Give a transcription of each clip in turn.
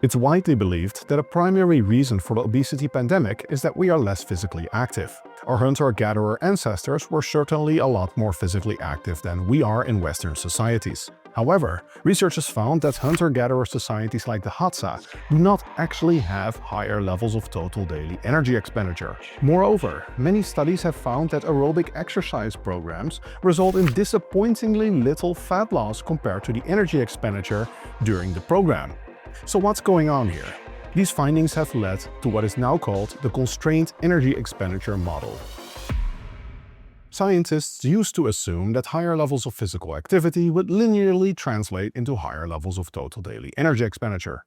It's widely believed that a primary reason for the obesity pandemic is that we are less physically active. Our hunter-gatherer ancestors were certainly a lot more physically active than we are in Western societies. However, researchers found that hunter-gatherer societies like the Hadza do not actually have higher levels of total daily energy expenditure. Moreover, many studies have found that aerobic exercise programs result in disappointingly little fat loss compared to the energy expenditure during the program. So what's going on here? These findings have led to what is now called the constrained energy expenditure model. Scientists used to assume that higher levels of physical activity would linearly translate into higher levels of total daily energy expenditure.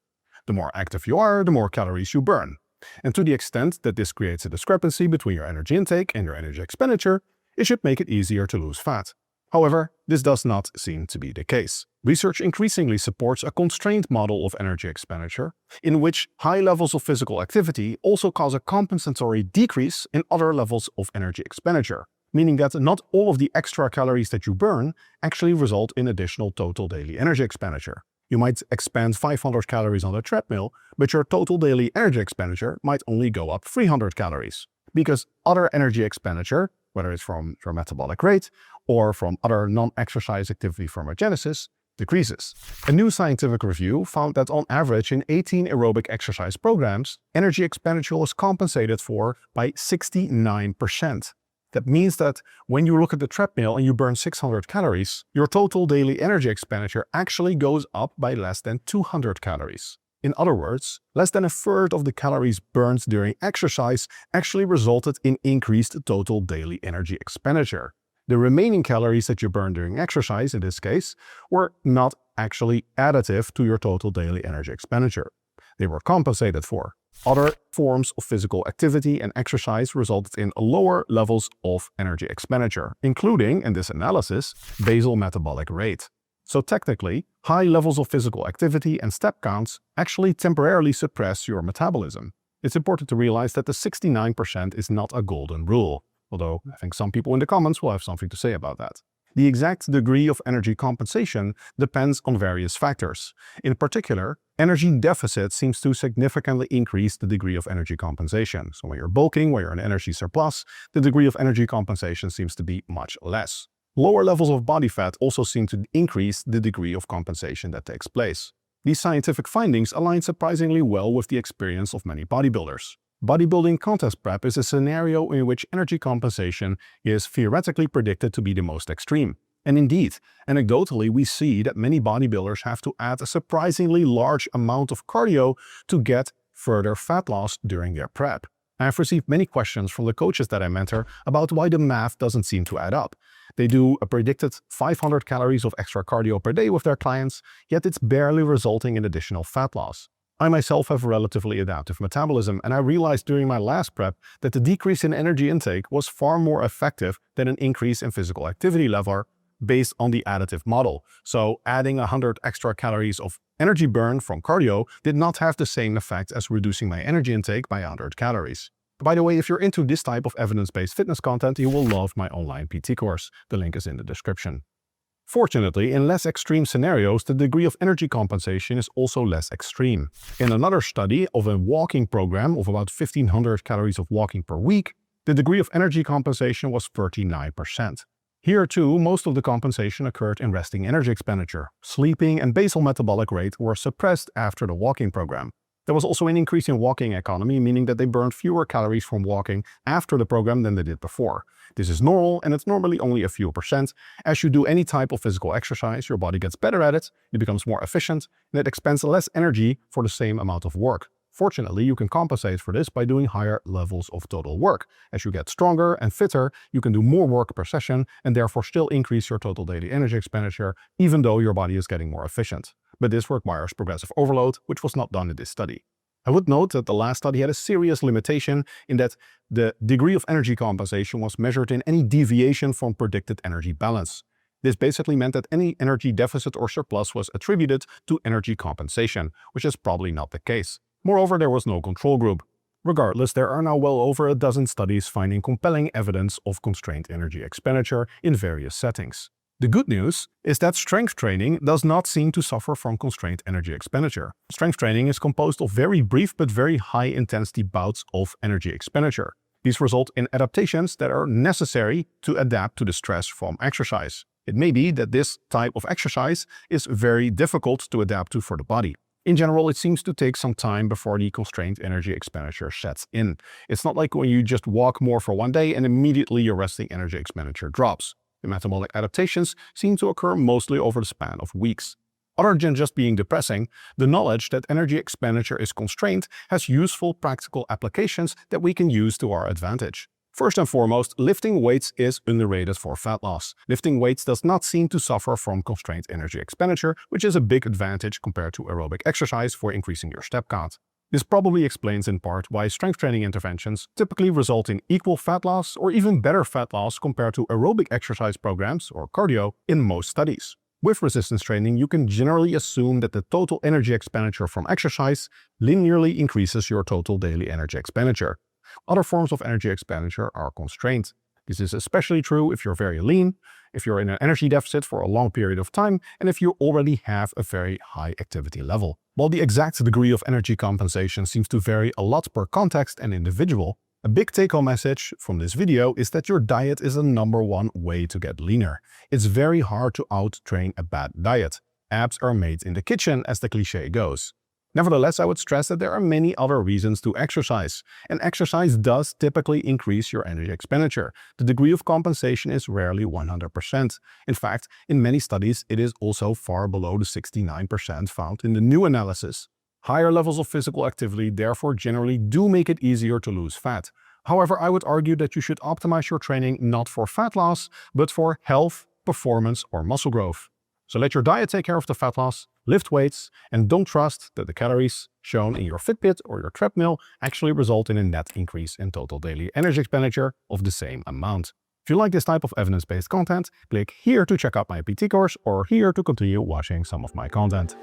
The more active you are, the more calories you burn. And to the extent that this creates a discrepancy between your energy intake and your energy expenditure, it should make it easier to lose fat. However, this does not seem to be the case. Research increasingly supports a constrained model of energy expenditure, in which high levels of physical activity also cause a compensatory decrease in other levels of energy expenditure, meaning that not all of the extra calories that you burn actually result in additional total daily energy expenditure. You might expend 500 calories on the treadmill, but your total daily energy expenditure might only go up 300 calories, because other energy expenditure, whether it's from your metabolic rate or from other non-exercise activity thermogenesis, decreases. A new scientific review found that on average in 18 aerobic exercise programs, energy expenditure was compensated for by 69%. That means that when you look at the treadmill and you burn 600 calories, your total daily energy expenditure actually goes up by less than 200 calories. In other words, less than a third of the calories burned during exercise actually resulted in increased total daily energy expenditure. The remaining calories that you burn during exercise, in this case, were not actually additive to your total daily energy expenditure. They were compensated for. Other forms of physical activity and exercise resulted in lower levels of energy expenditure, including, in this analysis, basal metabolic rate. So technically, high levels of physical activity and step counts actually temporarily suppress your metabolism. It's important to realize that the 69% is not a golden rule, although I think some people in the comments will have something to say about that. The exact degree of energy compensation depends on various factors. In particular, energy deficit seems to significantly increase the degree of energy compensation. So when you're bulking, when you're in energy surplus, the degree of energy compensation seems to be much less. Lower levels of body fat also seem to increase the degree of compensation that takes place. These scientific findings align surprisingly well with the experience of many bodybuilders. Bodybuilding contest prep is a scenario in which energy compensation is theoretically predicted to be the most extreme. And indeed, anecdotally, we see that many bodybuilders have to add a surprisingly large amount of cardio to get further fat loss during their prep. I have received many questions from the coaches that I mentor about why the math doesn't seem to add up. They do a predicted 500 calories of extra cardio per day with their clients, yet it's barely resulting in additional fat loss. I myself have a relatively adaptive metabolism, and I realized during my last prep that the decrease in energy intake was far more effective than an increase in physical activity level based on the additive model. So adding 100 extra calories of energy burn from cardio did not have the same effect as reducing my energy intake by 100 calories. By the way, if you're into this type of evidence-based fitness content, you will love my online PT course. The link is in the description. Fortunately, in less extreme scenarios, the degree of energy compensation is also less extreme. In another study of a walking program of about 1,500 calories of walking per week, the degree of energy compensation was 39%. Here too, most of the compensation occurred in resting energy expenditure. Sleeping and basal metabolic rate were suppressed after the walking program. There was also an increase in walking economy, meaning that they burned fewer calories from walking after the program than they did before. This is normal, and it's normally only a few percent. As you do any type of physical exercise, your body gets better at it, it becomes more efficient, and it expends less energy for the same amount of work. Fortunately, you can compensate for this by doing higher levels of total work. As you get stronger and fitter, you can do more work per session and therefore still increase your total daily energy expenditure, even though your body is getting more efficient. But this requires progressive overload, which was not done in this study. I would note that the last study had a serious limitation in that the degree of energy compensation was measured in any deviation from predicted energy balance. This basically meant that any energy deficit or surplus was attributed to energy compensation, which is probably not the case. Moreover, there was no control group. Regardless, there are now well over a dozen studies finding compelling evidence of constrained energy expenditure in various settings. The good news is that strength training does not seem to suffer from constrained energy expenditure. Strength training is composed of very brief but very high-intensity bouts of energy expenditure. These result in adaptations that are necessary to adapt to the stress from exercise. It may be that this type of exercise is very difficult to adapt to for the body. In general, it seems to take some time before the constrained energy expenditure sets in. It's not like when you just walk more for one day and immediately your resting energy expenditure drops. The metabolic adaptations seem to occur mostly over the span of weeks. Other than just being depressing, the knowledge that energy expenditure is constrained has useful practical applications that we can use to our advantage. First and foremost, lifting weights is underrated for fat loss. Lifting weights does not seem to suffer from constrained energy expenditure, which is a big advantage compared to aerobic exercise for increasing your step count. This probably explains in part why strength training interventions typically result in equal fat loss or even better fat loss compared to aerobic exercise programs or cardio in most studies. With resistance training, you can generally assume that the total energy expenditure from exercise linearly increases your total daily energy expenditure. Other forms of energy expenditure are constrained. This is especially true if you're very lean, if you're in an energy deficit for a long period of time, and if you already have a very high activity level. While the exact degree of energy compensation seems to vary a lot per context and individual, a big take-home message from this video is that your diet is the #1 way to get leaner. It's very hard to out-train a bad diet. Abs are made in the kitchen, as the cliché goes. Nevertheless, I would stress that there are many other reasons to exercise, and exercise does typically increase your energy expenditure. The degree of compensation is rarely 100%. In fact, in many studies, it is also far below the 69% found in the new analysis. Higher levels of physical activity therefore generally do make it easier to lose fat. However, I would argue that you should optimize your training not for fat loss, but for health, performance, or muscle growth. So let your diet take care of the fat loss, lift weights, and don't trust that the calories shown in your Fitbit or your treadmill actually result in a net increase in total daily energy expenditure of the same amount. If you like this type of evidence-based content, click here to check out my PT course or here to continue watching some of my content.